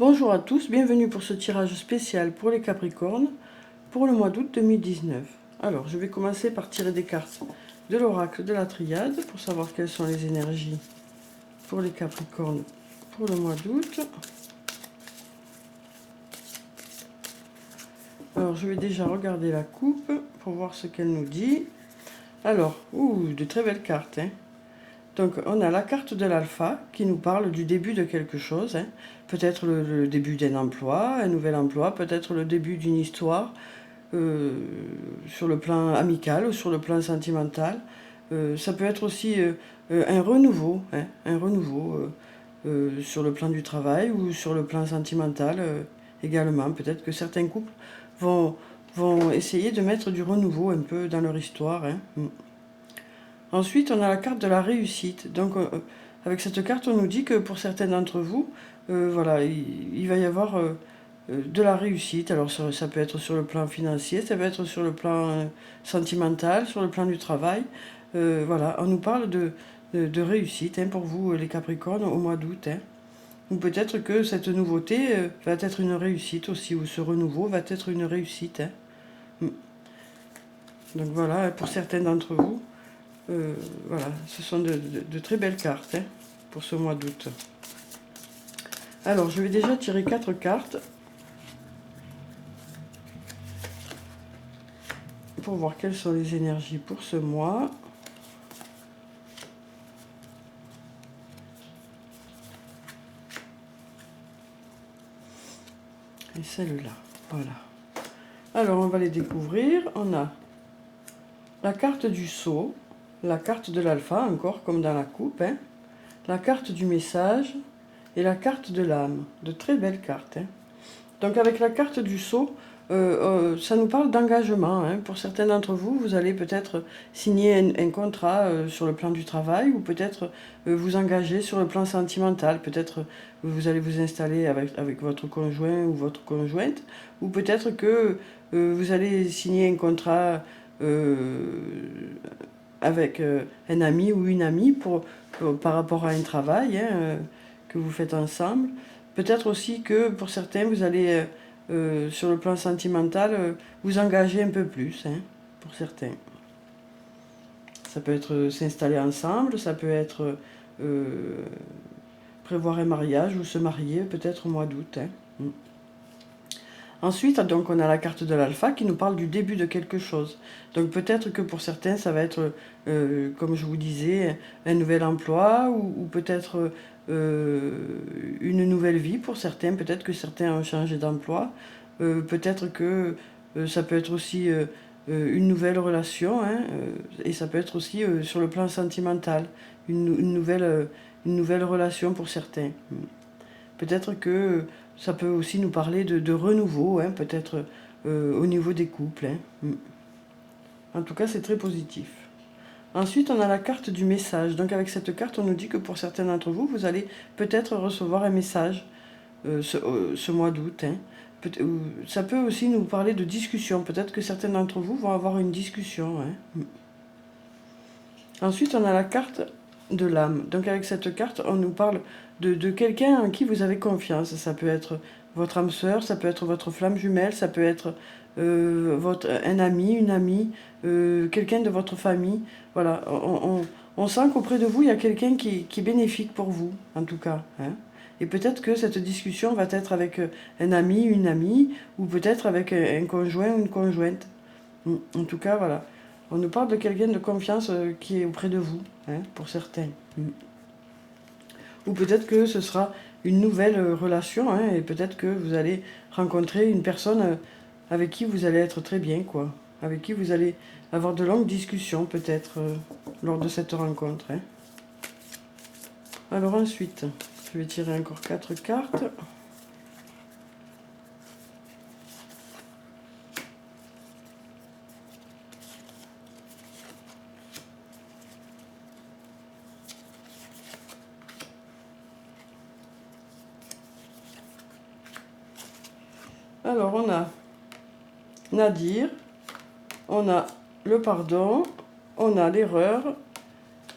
Bonjour à tous, bienvenue pour ce tirage spécial pour les Capricornes pour le mois d'août 2019. Alors, je vais commencer par tirer des cartes de l'oracle de la Triade pour savoir quelles sont les énergies pour les Capricornes pour le mois d'août. Alors, je vais déjà regarder la coupe pour voir ce qu'elle nous dit. Alors, de très belles cartes, hein. Donc, on a la carte de l'alpha qui nous parle du début de quelque chose, hein. Peut-être le début d'un emploi, un nouvel emploi, peut-être le début d'une histoire sur le plan amical ou sur le plan sentimental. Ça peut être aussi un renouveau, hein, un renouveau sur le plan du travail ou sur le plan sentimental également. Peut-être que certains couples vont essayer de mettre du renouveau un peu dans leur histoire, hein. Ensuite, on a la carte de la réussite. Donc, avec cette carte, on nous dit que pour certains d'entre vous, voilà, il va y avoir de la réussite. Alors, ça peut être sur le plan financier, ça peut être sur le plan sentimental, sur le plan du travail. Voilà, on nous parle de réussite, hein, pour vous, les Capricornes, au mois d'août, hein. Ou peut-être que cette nouveauté va être une réussite aussi, ou ce renouveau va être une réussite, hein. Donc voilà, pour certains d'entre vous. Voilà, ce sont de très belles cartes, hein, pour ce mois d'août. Alors, je vais déjà tirer 4 cartes pour voir quelles sont les énergies pour ce mois. Et celle-là, voilà. Alors, on va les découvrir. On a la carte du sceau, la carte de l'alpha, encore comme dans la coupe, hein, la carte du message et la carte de l'âme. De très belles cartes, hein. Donc avec la carte du sceau, ça nous parle d'engagement, hein. Pour certains d'entre vous, vous allez peut-être signer un contrat sur le plan du travail ou peut-être vous engager sur le plan sentimental. Peut-être vous allez vous installer avec votre conjoint ou votre conjointe ou peut-être que vous allez signer un contrat avec un ami ou une amie par rapport à un travail, hein, que vous faites ensemble. Peut-être aussi que pour certains, vous allez, sur le plan sentimental, vous engager un peu plus, hein, pour certains. Ça peut être s'installer ensemble, ça peut être prévoir un mariage ou se marier peut-être au mois d'août, hein. Ensuite, donc, on a la carte de l'alpha qui nous parle du début de quelque chose. Donc peut-être que pour certains, ça va être, comme je vous disais, un nouvel emploi ou peut-être une nouvelle vie pour certains. Peut-être que certains ont changé d'emploi. Peut-être que ça peut être aussi une nouvelle relation, hein, et ça peut être aussi sur le plan sentimental, une nouvelle relation pour certains. Peut-être que ça peut aussi nous parler de renouveau, hein, peut-être au niveau des couples, hein. En tout cas, c'est très positif. Ensuite, on a la carte du message. Donc avec cette carte, on nous dit que pour certains d'entre vous, vous allez peut-être recevoir un message ce mois d'août, hein. Ça peut aussi nous parler de discussion. Peut-être que certains d'entre vous vont avoir une discussion, hein. Ensuite, on a la carte de l'âme. Donc avec cette carte, on nous parle de quelqu'un en qui vous avez confiance. Ça peut être votre âme sœur, ça peut être votre flamme jumelle, ça peut être un ami, une amie, quelqu'un de votre famille. Voilà, on sent qu'auprès de vous, il y a quelqu'un qui est bénéfique pour vous, en tout cas, hein. Et peut-être que cette discussion va être avec un ami, une amie, ou peut-être avec un conjoint ou une conjointe. En tout cas, voilà. On nous parle de quelqu'un de confiance qui est auprès de vous, hein, pour certains. Ou peut-être que ce sera une nouvelle relation, hein, et peut-être que vous allez rencontrer une personne avec qui vous allez être très bien, quoi. Avec qui vous allez avoir de longues discussions, peut-être, lors de cette rencontre, hein. Alors ensuite, je vais tirer encore 4 cartes. Alors, on a Nadir, on a le pardon, on a l'erreur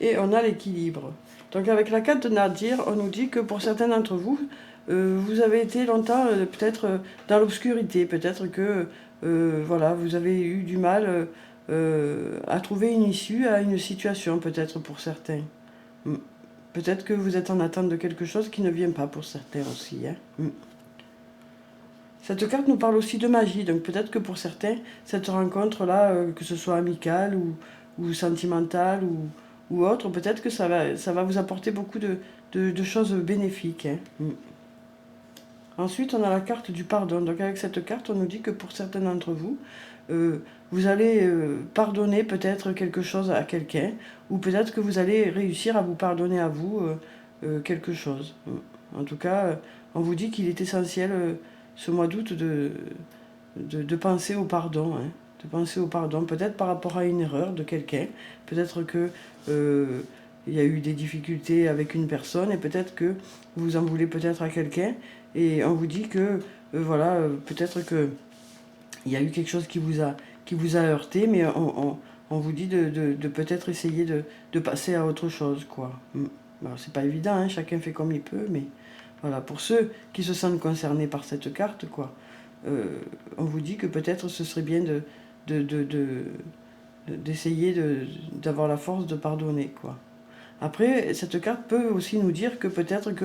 et on a l'équilibre. Donc avec la carte de Nadir, on nous dit que pour certains d'entre vous, vous avez été longtemps peut-être dans l'obscurité, peut-être que voilà, vous avez eu du mal à trouver une issue à une situation, peut-être pour certains. Mm. Peut-être que vous êtes en attente de quelque chose qui ne vient pas pour certains aussi. Hein. Mm. Cette carte nous parle aussi de magie, donc peut-être que pour certains, cette rencontre-là, que ce soit amicale ou sentimentale ou autre, peut-être que ça va vous apporter beaucoup de choses bénéfiques. Hein. Mm. Ensuite, on a la carte du pardon. Donc avec cette carte, on nous dit que pour certains d'entre vous, vous allez pardonner peut-être quelque chose à quelqu'un, ou peut-être que vous allez réussir à vous pardonner à vous quelque chose. En tout cas, on vous dit qu'il est essentiel ce mois d'août de penser au pardon. Hein, de penser au pardon, peut-être par rapport à une erreur de quelqu'un, peut-être que il y a eu des difficultés avec une personne et peut-être que vous en voulez peut-être à quelqu'un et on vous dit que voilà, peut-être que il y a eu quelque chose qui vous a heurté, mais on vous dit de peut-être essayer de passer à autre chose, quoi. Alors, c'est pas évident, hein, chacun fait comme il peut, mais voilà, pour ceux qui se sentent concernés par cette carte, quoi, on vous dit que peut-être ce serait bien d'essayer d'avoir la force de pardonner, quoi. Après, cette carte peut aussi nous dire que peut-être que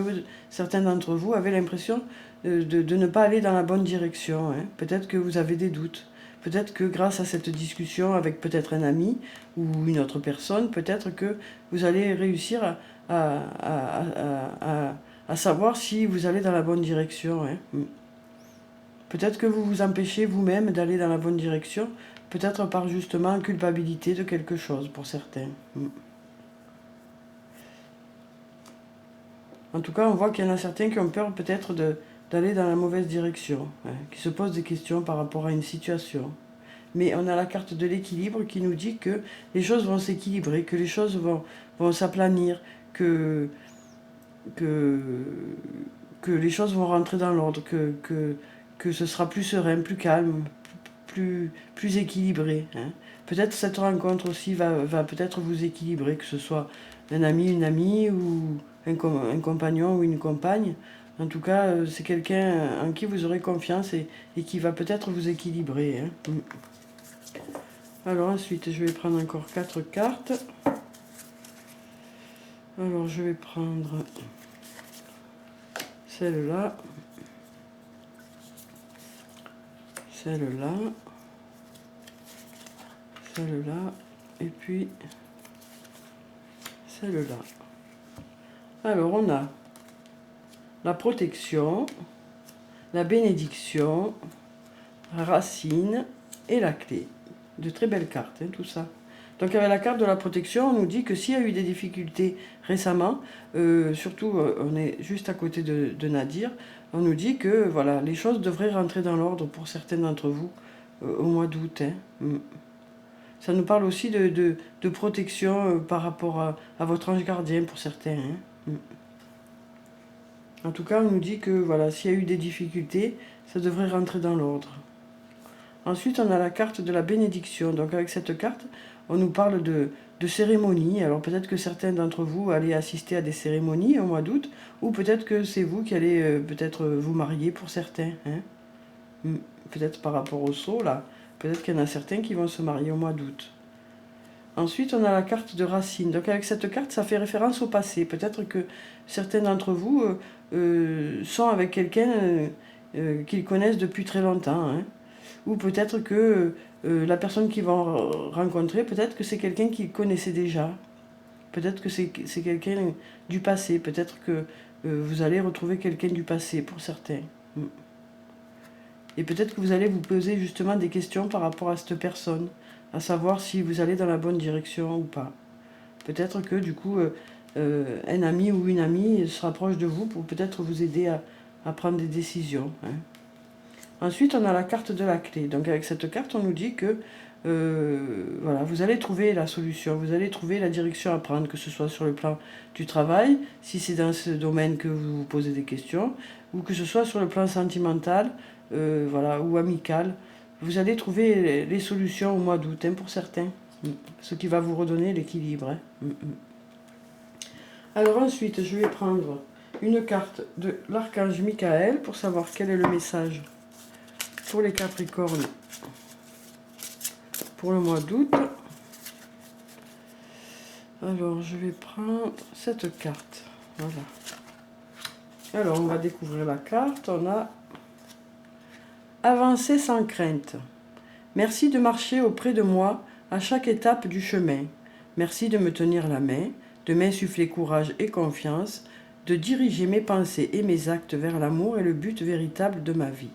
certains d'entre vous avaient l'impression de ne pas aller dans la bonne direction. Hein. Peut-être que vous avez des doutes. Peut-être que grâce à cette discussion avec peut-être un ami ou une autre personne, peut-être que vous allez réussir à savoir si vous allez dans la bonne direction. Hein. Peut-être que vous vous empêchez vous-même d'aller dans la bonne direction, peut-être par justement culpabilité de quelque chose pour certains. En tout cas, on voit qu'il y en a certains qui ont peur peut-être d'aller dans la mauvaise direction, hein, qui se posent des questions par rapport à une situation. Mais on a la carte de l'équilibre qui nous dit que les choses vont s'équilibrer, que les choses vont s'aplanir, que les choses vont rentrer dans l'ordre, que ce sera plus serein, plus calme, plus équilibré. Hein. Peut-être cette rencontre aussi va peut-être vous équilibrer, que ce soit un ami, une amie ou un compagnon ou une compagne. En tout cas, c'est quelqu'un en qui vous aurez confiance et qui va peut-être vous équilibrer. Hein. Alors ensuite, je vais prendre encore 4 cartes. Alors je vais prendre celle-là, celle-là, celle-là, et puis celle-là. Alors on a la protection, la bénédiction, la racine et la clé. De très belles cartes, hein, tout ça. Donc avec la carte de la protection, on nous dit que s'il y a eu des difficultés récemment, surtout on est juste à côté de Nadir, on nous dit que voilà, les choses devraient rentrer dans l'ordre pour certains d'entre vous au mois d'août. Hein. Ça nous parle aussi de protection par rapport à votre ange gardien pour certains. Hein. En tout cas, on nous dit que voilà, s'il y a eu des difficultés, ça devrait rentrer dans l'ordre. Ensuite, on a la carte de la bénédiction. Donc avec cette carte, on nous parle de cérémonies. Alors peut-être que certains d'entre vous allez assister à des cérémonies au mois d'août, ou peut-être que c'est vous qui allez peut-être vous marier pour certains. Hein. Peut-être par rapport au sceau, là. Peut-être qu'il y en a certains qui vont se marier au mois d'août. Ensuite, on a la carte de racine. Donc avec cette carte, ça fait référence au passé. Peut-être que certains d'entre vous sont avec quelqu'un qu'ils connaissent depuis très longtemps. Hein. Ou peut-être que la personne qu'ils vont rencontrer, peut-être que c'est quelqu'un qu'ils connaissaient déjà. Peut-être que c'est quelqu'un du passé. Peut-être que vous allez retrouver quelqu'un du passé pour certains. Et peut-être que vous allez vous poser justement des questions par rapport à cette personne, à savoir si vous allez dans la bonne direction ou pas. Peut-être que du coup, un ami ou une amie se rapproche de vous pour peut-être vous aider à prendre des décisions. Hein. Ensuite, on a la carte de la clé. Donc avec cette carte, on nous dit que voilà, vous allez trouver la solution, vous allez trouver la direction à prendre, que ce soit sur le plan du travail, si c'est dans ce domaine que vous vous posez des questions, ou que ce soit sur le plan sentimental, voilà, ou amical. Vous allez trouver les solutions au mois d'août, hein, pour certains, ce qui va vous redonner l'équilibre. Hein. Alors ensuite, je vais prendre une carte de l'archange Michael pour savoir quel est le message pour les Capricornes pour le mois d'août. Alors, je vais prendre cette carte. Voilà. Alors, on va découvrir la carte. On a avancer sans crainte. Merci de marcher auprès de moi à chaque étape du chemin. Merci de me tenir la main, de m'insuffler courage et confiance, de diriger mes pensées et mes actes vers l'amour et le but véritable de ma vie.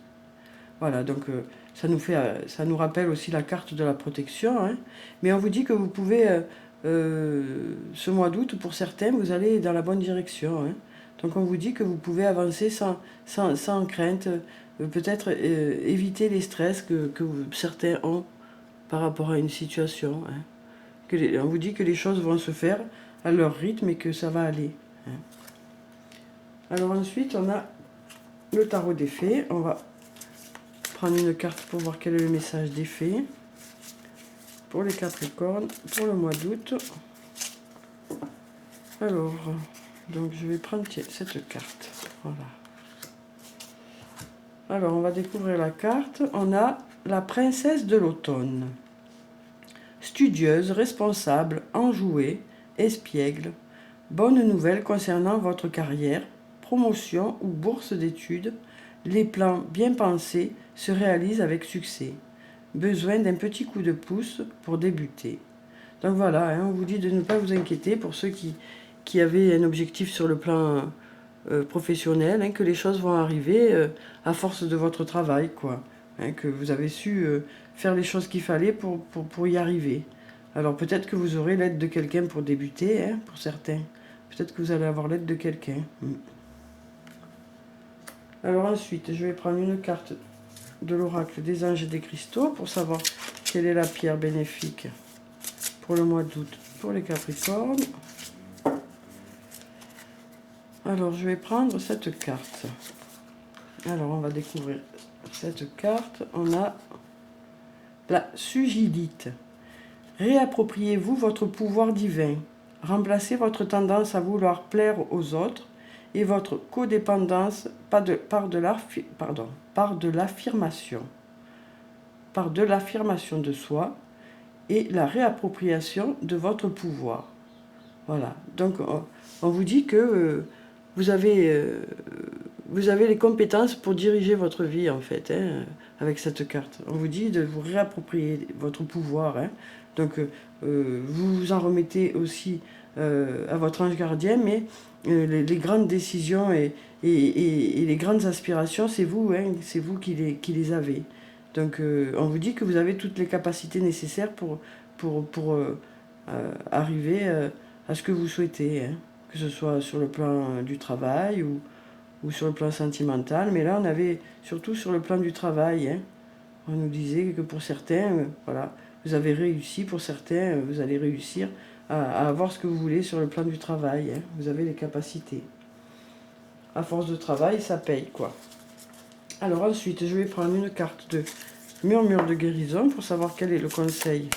Voilà, donc ça nous rappelle aussi la carte de la protection, hein. Mais on vous dit que vous pouvez, ce mois d'août, pour certains, vous allez dans la bonne direction, hein. Donc on vous dit que vous pouvez avancer sans crainte, peut-être éviter les stress que certains ont par rapport à une situation, hein. On vous dit que les choses vont se faire à leur rythme et que ça va aller, hein. Alors ensuite, on a le tarot des fées. On va prendre une carte pour voir quel est le message des fées pour les Capricornes pour le mois d'août. Alors, donc je vais prendre cette carte. Voilà. Alors, on va découvrir la carte. On a la princesse de l'automne. Studieuse, responsable, enjouée, espiègle. Bonne nouvelle concernant votre carrière, promotion ou bourse d'études. Les plans bien pensés se réalisent avec succès. Besoin d'un petit coup de pouce pour débuter. Donc voilà, hein, on vous dit de ne pas vous inquiéter pour ceux qui avaient un objectif sur le plan professionnel, hein, que les choses vont arriver à force de votre travail, quoi. Hein, que vous avez su faire les choses qu'il fallait pour y arriver. Alors peut-être que vous aurez l'aide de quelqu'un pour débuter, hein, pour certains. Peut-être que vous allez avoir l'aide de quelqu'un. Alors ensuite, je vais prendre une carte de l'oracle des anges et des cristaux pour savoir quelle est la pierre bénéfique pour le mois d'août pour les Capricornes. Alors, je vais prendre cette carte. Alors, on va découvrir cette carte. On a la Sugilite. Réappropriez-vous votre pouvoir divin. Remplacez votre tendance à vouloir plaire aux autres et votre codépendance par de l'affirmation de soi et la réappropriation de votre pouvoir. Voilà. Donc, on vous dit que vous avez les compétences pour diriger votre vie, en fait, hein, avec cette carte. On vous dit de vous réapproprier votre pouvoir, hein. Donc, vous vous en remettez aussi à votre ange gardien, mais les grandes décisions et les grandes aspirations, c'est vous, hein, c'est vous qui les avez. Donc, on vous dit que vous avez toutes les capacités nécessaires pour arriver à ce que vous souhaitez, hein, que ce soit sur le plan du travail ou sur le plan sentimental. Mais là, on avait surtout sur le plan du travail, hein. On nous disait que pour certains, voilà, vous avez réussi, pour certains, vous allez réussir à avoir ce que vous voulez sur le plan du travail, hein. Vous avez les capacités. À force de travail, ça paye, quoi. Alors ensuite, je vais prendre une carte de murmure de guérison pour savoir quel est le conseil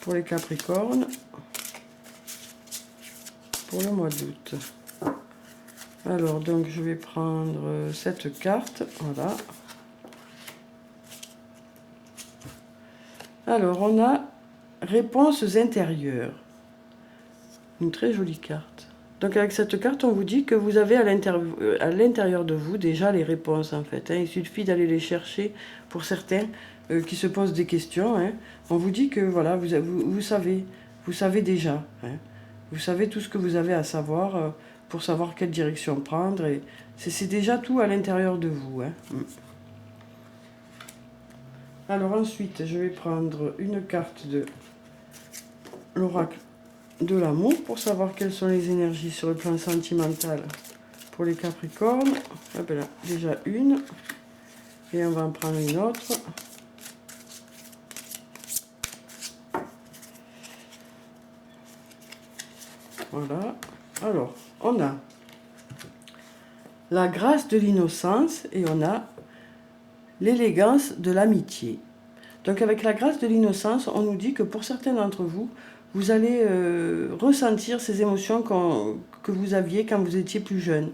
pour les Capricornes pour le mois d'août. Alors, donc, je vais prendre cette carte, voilà. Alors, on a réponses intérieures. Une très jolie carte. Donc, avec cette carte, on vous dit que vous avez à l'intérieur de vous déjà les réponses, en fait, hein. Il suffit d'aller les chercher pour certains qui se posent des questions, hein. On vous dit que, voilà, vous savez déjà, hein. Vous savez tout ce que vous avez à savoir pour savoir quelle direction prendre. Et c'est déjà tout à l'intérieur de vous, hein. Alors ensuite, je vais prendre une carte de l'oracle de l'amour pour savoir quelles sont les énergies sur le plan sentimental pour les Capricornes. Ah ben là, déjà une. Et on va en prendre une autre. Voilà. Alors, on a la grâce de l'innocence et on a l'élégance de l'amitié. Donc avec la grâce de l'innocence, on nous dit que pour certains d'entre vous, vous allez ressentir ces émotions que vous aviez quand vous étiez plus jeune.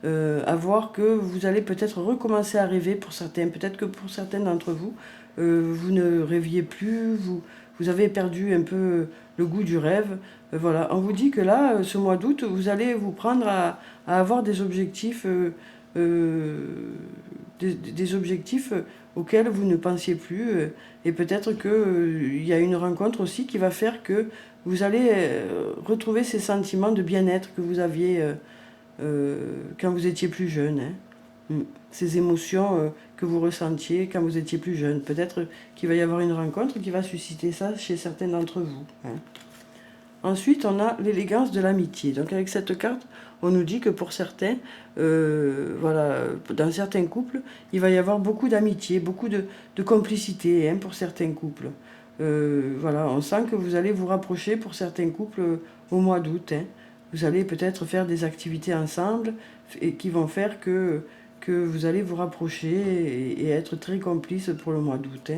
À voir que vous allez peut-être recommencer à rêver pour certains. Peut-être que pour certains d'entre vous, vous ne rêviez plus, vous avez perdu un peu le goût du rêve. Voilà, on vous dit que là, ce mois d'août, vous allez vous prendre à avoir des objectifs, des objectifs auxquels vous ne pensiez plus. Et peut-être qu'il y a une rencontre aussi qui va faire que vous allez retrouver ces sentiments de bien-être que vous aviez quand vous étiez plus jeune. Ces émotions que vous ressentiez quand vous étiez plus jeune. Peut-être qu'il va y avoir une rencontre qui va susciter ça chez certains d'entre vous. Ensuite, on a l'élégance de l'amitié. Donc avec cette carte, on nous dit que pour certains, voilà, dans certains couples, il va y avoir beaucoup d'amitié, beaucoup de complicité pour certains couples. Voilà, on sent que vous allez vous rapprocher pour certains couples au mois d'août. Vous allez peut-être faire des activités ensemble et qui vont faire que vous allez vous rapprocher et être très complices pour le mois d'août.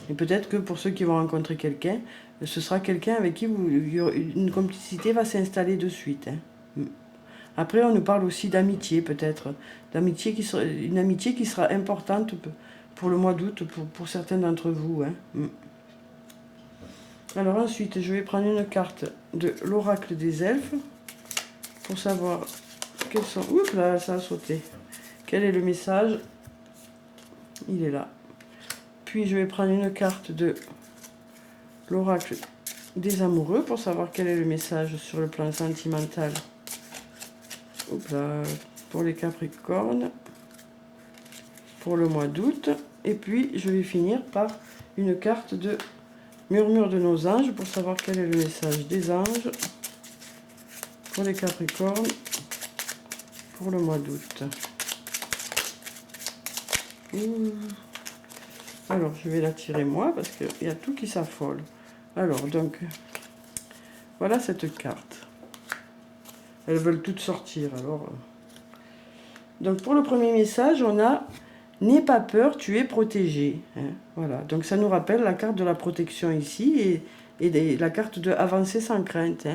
Et peut-être que pour ceux qui vont rencontrer quelqu'un, ce sera quelqu'un avec qui une complicité va s'installer de suite. Après, on nous parle aussi d'amitié, peut-être. Une amitié qui sera importante pour le mois d'août, pour certains d'entre vous. Alors ensuite, je vais prendre une carte de l'oracle des elfes pour savoir quels sont... Oups là, ça a sauté. Quel est le message? Il est là. Puis je vais prendre une carte de l'oracle des amoureux pour savoir quel est le message sur le plan sentimental. Oups là, pour les Capricornes, pour le mois d'août. Et puis je vais finir par une carte de murmure de nos anges pour savoir quel est le message des anges pour les Capricornes pour le mois d'août. Alors, je vais la tirer moi parce qu'il y a tout qui s'affole. Alors, donc, voilà cette carte. Elles veulent toutes sortir, alors. Donc, pour le premier message, on a « N'aie pas peur, tu es protégé ». Voilà, donc ça nous rappelle la carte de la protection ici et la carte de « Avancer sans crainte ».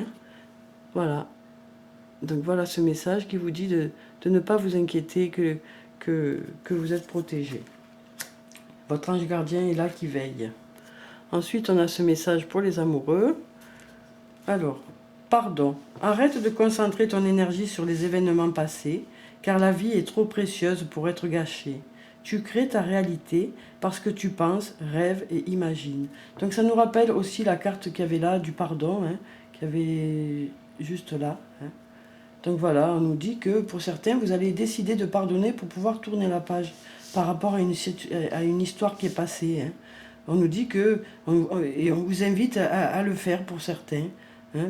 Voilà. Donc, voilà ce message qui vous dit de ne pas vous inquiéter, que vous êtes protégé. Votre ange gardien est là qui veille. Ensuite, on a ce message pour les amoureux. Alors, pardon. Arrête de concentrer ton énergie sur les événements passés, car la vie est trop précieuse pour être gâchée. Tu crées ta réalité parce que tu penses, rêves et imagines. Donc ça nous rappelle aussi la carte qu'il y avait là, du pardon, qu'il y avait juste là. Donc voilà, on nous dit que pour certains, vous allez décider de pardonner pour pouvoir tourner la page par rapport à une histoire qui est passée. On nous dit que, et on vous invite à le faire pour certains,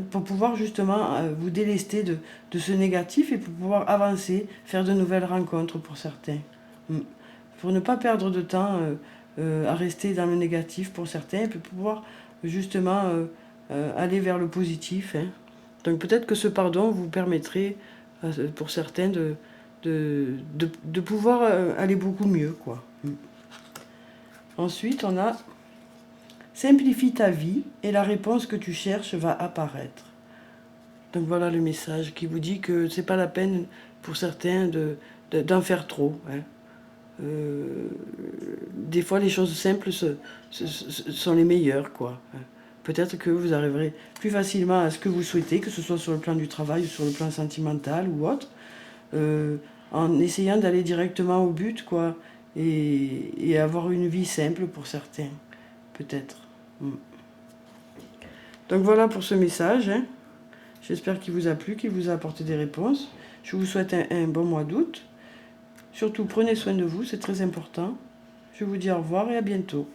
pour pouvoir justement vous délester de ce négatif et pour pouvoir avancer, faire de nouvelles rencontres pour certains. Pour ne pas perdre de temps à rester dans le négatif pour certains, et pour pouvoir justement aller vers le positif. Donc peut-être que ce pardon vous permettrait, pour certains, de pouvoir aller beaucoup mieux, quoi. Ensuite, on a « Simplifie ta vie et la réponse que tu cherches va apparaître ». Donc voilà le message qui vous dit que c'est pas la peine pour certains d'en faire trop. Des fois, les choses simples sont les meilleures, quoi. Peut-être que vous arriverez plus facilement à ce que vous souhaitez, que ce soit sur le plan du travail ou sur le plan sentimental ou autre, en essayant d'aller directement au but, quoi, et avoir une vie simple pour certains, peut-être. Donc voilà pour ce message. J'espère qu'il vous a plu, qu'il vous a apporté des réponses. Je vous souhaite un bon mois d'août. Surtout, prenez soin de vous, c'est très important. Je vous dis au revoir et à bientôt.